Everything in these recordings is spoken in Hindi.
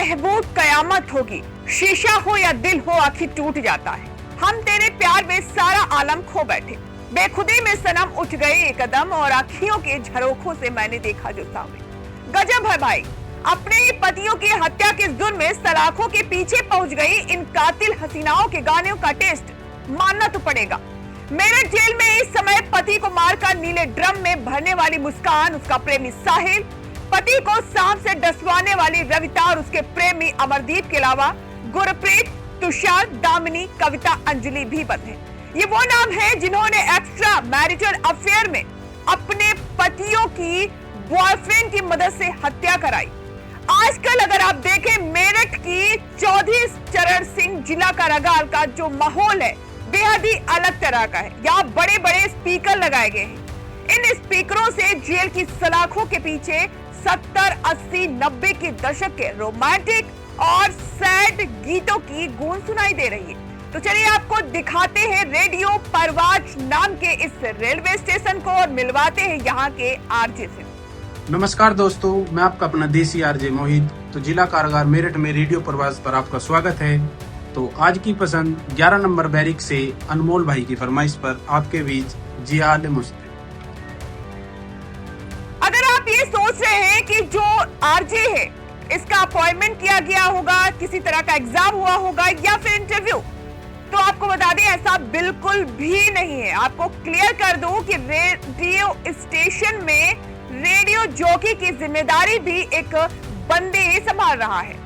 महबूब कयामत होगी, शीशा हो या दिल हो आखिर टूट जाता है। हम तेरे प्यार में सारा आलम खो बैठे, बेखुदी में सनम उठ गए एक कदम और आँखियों के झरोखों से मैंने देखा जो सामने। गजब है भाई, अपने ही पतियों की हत्या के जुर्म में सलाखों के पीछे पहुंच गई इन कातिल हसीनाओं के गानों का टेस्ट मानना तो पड़ेगा। मेरठ जेल में इस समय पति को मारकर नीले ड्रम में भरने वाली मुस्कान, उसका प्रेमी साहिल, पति को सांप से डसवाने वाली रविता और उसके प्रेमी अमरदीप के अलावा गुरप्रीत, तुषार, दामिनी, कविता, अंजलि भी बंद है। ये वो नाम है जिन्होंने एक्स्ट्रा मैरिटल अफेयर में अपने पतियों की बॉयफ्रेंड की मदद से हत्या कराई। आजकल अगर आप देखें मेरठ की चौधरी चरण सिंह जिला कारागार का जो माहौल है बेहद ही अलग तरह का है। यहाँ बड़े बड़े स्पीकर लगाए गए हैं। इन स्पीकरों से जेल की सलाखों के पीछे 70, 80, 90 के दशक के रोमांटिक और सैड गीतों की गूंज सुनाई दे रही है। तो चलिए आपको दिखाते हैं रेडियो परवाज नाम के इस रेलवे स्टेशन को और मिलवाते हैं यहाँ के आरजे से। नमस्कार दोस्तों, मैं आपका अपना देसी आरजे मोहित। तो जिला कारागार मेरठ में रेडियो प्रवास पर आपका स्वागत है। तो आज की पसंद 11 नंबर बैरिक से अनमोल भाई की फरमाइश पर आपके बीच जियाद मुस्ते। अगर आप ये सोच रहे हैं कि जो आरजे है इसका अपॉइंटमेंट किया गया होगा, किसी तरह का एग्जाम हुआ होगा या फिर इंटरव्यू, तो आपको बता दें ऐसा बिल्कुल भी नहीं है। आपको क्लियर कर दूं कि रेडियो स्टेशन में रेडियो जॉकी की जिम्मेदारी भी एक बंदी ही संभाल रहा है।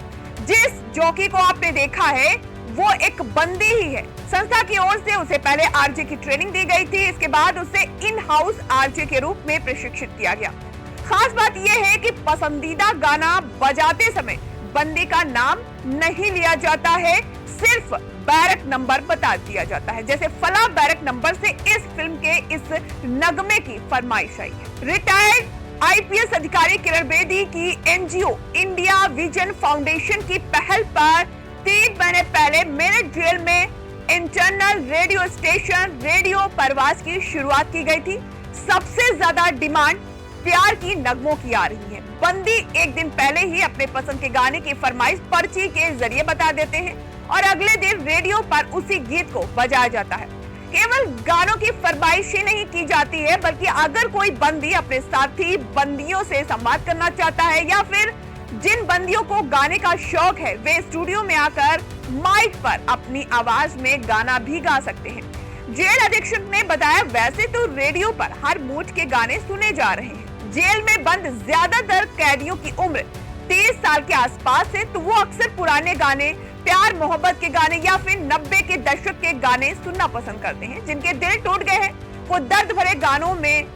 जिस जॉकी को आपने देखा है वो एक बंदी ही है। संस्था की ओर से उसे पहले आरजे की ट्रेनिंग दी गई थी, इसके बाद उसे इन हाउस आरजे के रूप में प्रशिक्षित किया गया। खास बात यह है कि पसंदीदा गाना बजाते समय बंदी का नाम नहीं लिया जाता है, सिर्फ बैरक नंबर बता दिया जाता है। जैसे फला बैरक नंबर से इस फिल्म के इस नगमे की फरमाइश आई है। रिटायर्ड आईपीएस अधिकारी किरण बेदी की एनजीओ इंडिया विजन फाउंडेशन की पहल पर 3 महीने पहले मेरठ जेल में इंटरनल रेडियो स्टेशन रेडियो परवास की शुरुआत की गई थी। सबसे ज्यादा डिमांड प्यार की नगमों की आ रही है। बंदी एक दिन पहले ही अपने पसंद के गाने की फरमाइश पर्ची के जरिए बता देते हैं और अगले दिन रेडियो पर उसी गीत को बजाया जाता है। केवल गानों की फरमाइश ही नहीं की जाती है, बल्कि अगर कोई बंदी अपने साथी बंदियों से संवाद करना चाहता है या फिर जिन बंदियों को गाने का शौक है वे स्टूडियो में आकर माइक पर अपनी आवाज में गाना भी गा सकते हैं। जेल अधीक्षक ने बताया वैसे तो रेडियो पर हर मूड के गाने सुने जा रहे हैं। जेल में बंद ज्यादातर कैदियों की उम्र 30 साल के आसपास है, तो वो अक्सर पुराने गाने, प्यार मोहब्बत के गाने या फिर 90 के दशक के गाने सुनना पसंद करते हैं। जिनके दिल टूट गए हैं वो दर्द भरे गानों में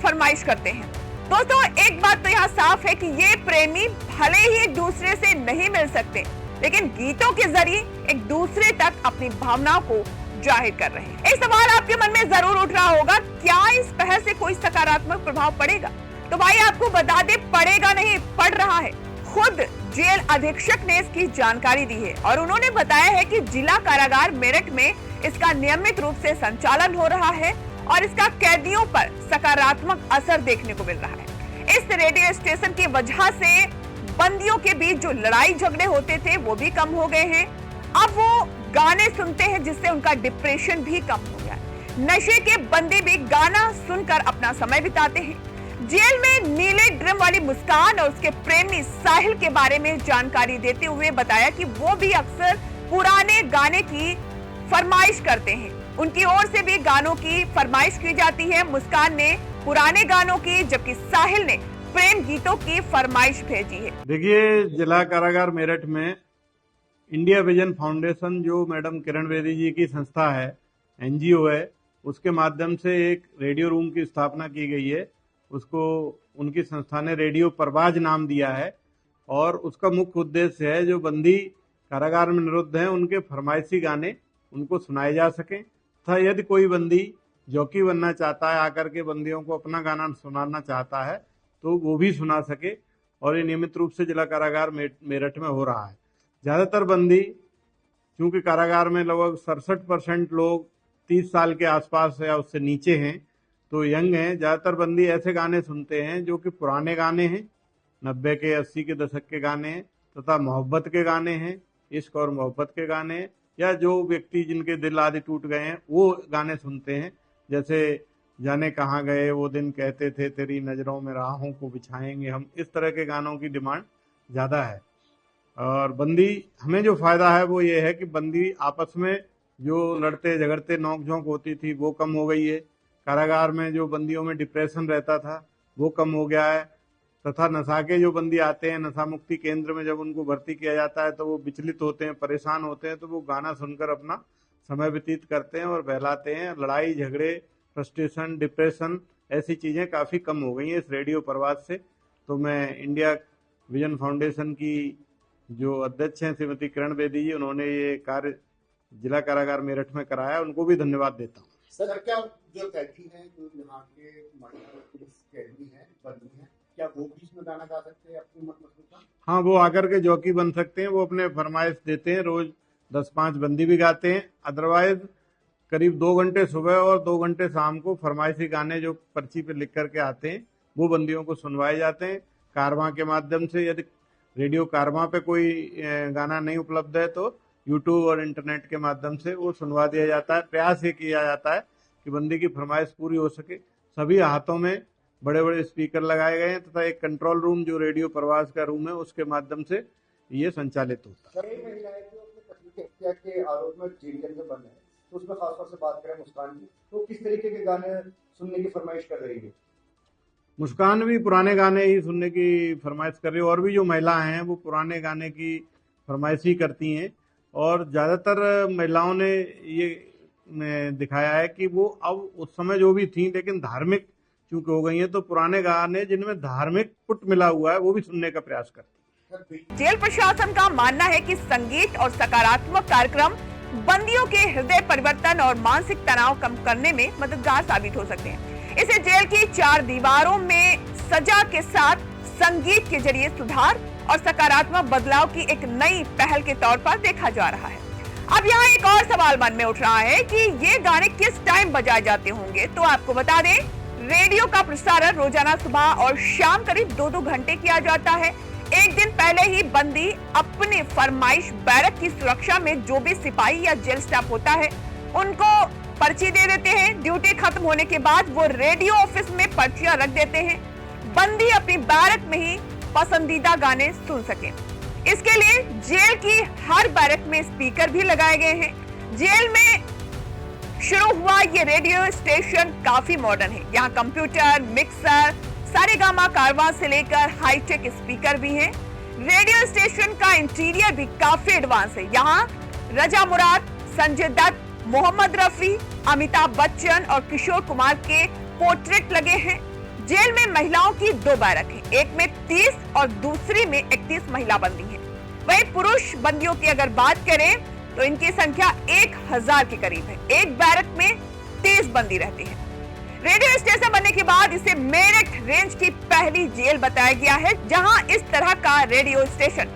फरमाइश करते हैं। दोस्तों एक बात तो यहाँ साफ है कि ये प्रेमी भले ही एक दूसरे से नहीं मिल सकते, लेकिन गीतों के जरिए एक दूसरे तक अपनी भावनाओं को जाहिर कर रहे हैं। एक सवाल आपके मन में जरूर उठ रहा होगा, क्या इस पहल से कोई सकारात्मक प्रभाव पड़ेगा? तो भाई आपको बता दे, पड़ेगा नहीं, पड़ रहा है। खुद जेल अधीक्षक ने इसकी जानकारी दी है और उन्होंने बताया है कि जिला कारागार मेरठ में इसका नियमित रूप से संचालन हो रहा है और इसका कैदियों पर सकारात्मक असर देखने को मिल रहा है। इस रेडियो स्टेशन की वजह से बंदियों के बीच जो लड़ाई झगड़े होते थे वो भी कम हो गए हैं। अब वो गाने सुनते हैं जिससे उनका डिप्रेशन भी कम हो गया। नशे के बंदी भी गाना सुनकर अपना समय बिताते हैं। जेल में नीले ड्रम वाली मुस्कान और उसके प्रेमी साहिल के बारे में जानकारी देते हुए बताया कि वो भी अक्सर पुराने गाने की फरमाइश करते हैं। उनकी ओर से भी गानों की फरमाइश की जाती है। मुस्कान ने पुराने गानों की, जबकि साहिल ने प्रेम गीतों की फरमाइश भेजी है। देखिए, जिला कारागार मेरठ में इंडिया विजन फाउंडेशन जो मैडम किरण बेदी जी की संस्था है, एनजीओ है, उसके माध्यम से एक रेडियो रूम की स्थापना की गई है। उसको उनकी संस्था ने रेडियो परवाज नाम दिया है और उसका मुख्य उद्देश्य है जो बंदी कारागार में निरुद्ध हैं उनके फरमाइशी गाने उनको सुनाए जा सकें तथा यदि कोई बंदी जॉकी बनना चाहता है, आकर के बंदियों को अपना गाना सुनाना चाहता है तो वो भी सुना सके। और ये नियमित रूप से जिला कारागार मेरठ में हो रहा है। ज़्यादातर बंदी, चूंकि कारागार में लगभग 67% लोग 30 साल के आसपास या उससे नीचे हैं, तो यंग हैं। ज़्यादातर बंदी ऐसे गाने सुनते हैं जो कि पुराने गाने हैं, 90 के 80 के दशक के गाने हैं तथा मोहब्बत के गाने हैं, इश्क और मोहब्बत के गाने हैं, या जो व्यक्ति जिनके दिल आदि टूट गए हैं वो गाने सुनते हैं। जैसे जाने कहाँ गए वो दिन कहते थे तेरी नजरों में राहों को बिछाएंगे हम, इस तरह के गानों की डिमांड ज़्यादा है। और बंदी हमें जो फायदा है वो ये है कि बंदी आपस में जो लड़ते झगड़ते नोक झोंक होती थी वो कम हो गई है। कारागार में जो बंदियों में डिप्रेशन रहता था वो कम हो गया है, तथा नशा के जो बंदी आते हैं नशा मुक्ति केंद्र में जब उनको भर्ती किया जाता है तो वो विचलित होते हैं, परेशान होते हैं, तो वो गाना सुनकर अपना समय व्यतीत करते हैं और बहलाते हैं। लड़ाई झगड़े, फ्रस्ट्रेशन, डिप्रेशन, ऐसी चीज़ें काफ़ी कम हो गई हैं इस रेडियो प्रवास से। तो मैं इंडिया विजन फाउंडेशन की जो अध्यक्ष हैं श्रीमती किरण बेदी जी, उन्होंने ये कार्य जिला कारागार मेरठ में कराया, उनको भी धन्यवाद देता हूँ। सर, क्या जो कैदी हैं, जो यहाँ के महिला पुलिस कैदी हैं, बंदी हैं, क्या वो बीच में गाना गा सकते हैं अपनी मसले का? हाँ, वो आकर के जॉकी बन सकते हैं, वो अपने फरमाइश देते हैं, रोज 10-5 बंदी भी गाते हैं। अदरवाइज करीब 2 घंटे सुबह और 2 घंटे शाम को फरमाइशी गाने जो पर्ची पे लिख करके आते हैं वो बंदियों को सुनवाए जाते हैं कारवां के माध्यम से। यदि रेडियो कारवां पे कोई गाना नहीं उपलब्ध है तो यूट्यूब और इंटरनेट के माध्यम से वो सुनवा दिया जाता है। प्रयास ये किया जाता है कि बंदी की फरमाइश पूरी हो सके। सभी हाथों में बड़े बड़े स्पीकर लगाए गए हैं तथा एक कंट्रोल रूम जो रेडियो प्रवास का रूम है उसके माध्यम से ये संचालित होता है। सर, एक महिला है जो अपने पति की हत्या के आरोप में जेल के अंदर बंद है, तो उसमें खासतौर से बात करें मुस्कान की, तो किस तरीके के गाने सुनने की फरमाइश कर रही है? मुस्कान भी पुराने गाने ही सुनने की फरमाइश कर रही है, और भी जो महिलाएं हैं वो पुराने गाने की फरमाइश ही करती हैं। और ज़्यादातर महिलाओं ने ये दिखाया है कि वो अब उस समय जो भी थी लेकिन धार्मिक चूंकि हो गई हैं तो पुराने गाने जिनमें धार्मिक पुट मिला हुआ है वो भी सुनने का प्रयास करती हैं। जेल प्रशासन का मानना है कि संगीत और सकारात्मक कार्यक्रम बंदियों के हृदय परिवर्तन और मानसिक तनाव कम करने में मददगार साबित हो सकते हैं। इसे जेल की 4 दीवारों में सजा के साथ संगीत के जरिए सुधार और सकारात्मक बदलाव की एक नई पहल के तौर पर देखा जा रहा है। अब यहाँ एक और सवाल मन में उठ रहा है कि ये गाने किस टाइम बजाए जाते होंगे। तो आपको बता दें, रेडियो का प्रसारण रोजाना सुबह और शाम करीब 2-2 घंटे किया जाता है। एक दिन पहले ही बंदी अपनी फरमाइश बैरक की सुरक्षा में जो भी सिपाही या जेल स्टाफ होता है उनको पर्ची दे देते हैं। ड्यूटी खत्म होने के बाद वो रेडियो ऑफिस में पर्चियां रख देते हैं, बंदी अपनी बैरक में ही पसंदीदा गाने सुन सके। इसके लिए जेल की हर बैरक में स्पीकर भी लगाए गए हैं। जेल में शुरू हुआ ये रेडियो स्टेशन काफी मॉडर्न है। यहाँ कंप्यूटर, मिक्सर, सारेगामा कारवां से लेकर हाईटेक स्पीकर भी हैं। रेडियो स्टेशन का इंटीरियर भी काफी एडवांस है। यहाँ रजा मुराद, संजय दत्त, मोहम्मद रफी, अमिताभ बच्चन और किशोर कुमार के पोर्ट्रेट लगे हैं। जेल में महिलाओं की 2 बैरक हैं, एक में 30 और दूसरी में 31 महिला बंदी हैं। वहीं पुरुष बंदियों की अगर बात करें तो इनकी संख्या 1000 के करीब है। एक बैरक में 30 बंदी रहती है। रेडियो स्टेशन बनने के बाद इसे मेरठ रेंज की पहली जेल बताया गया है जहां इस तरह का रेडियो स्टेशन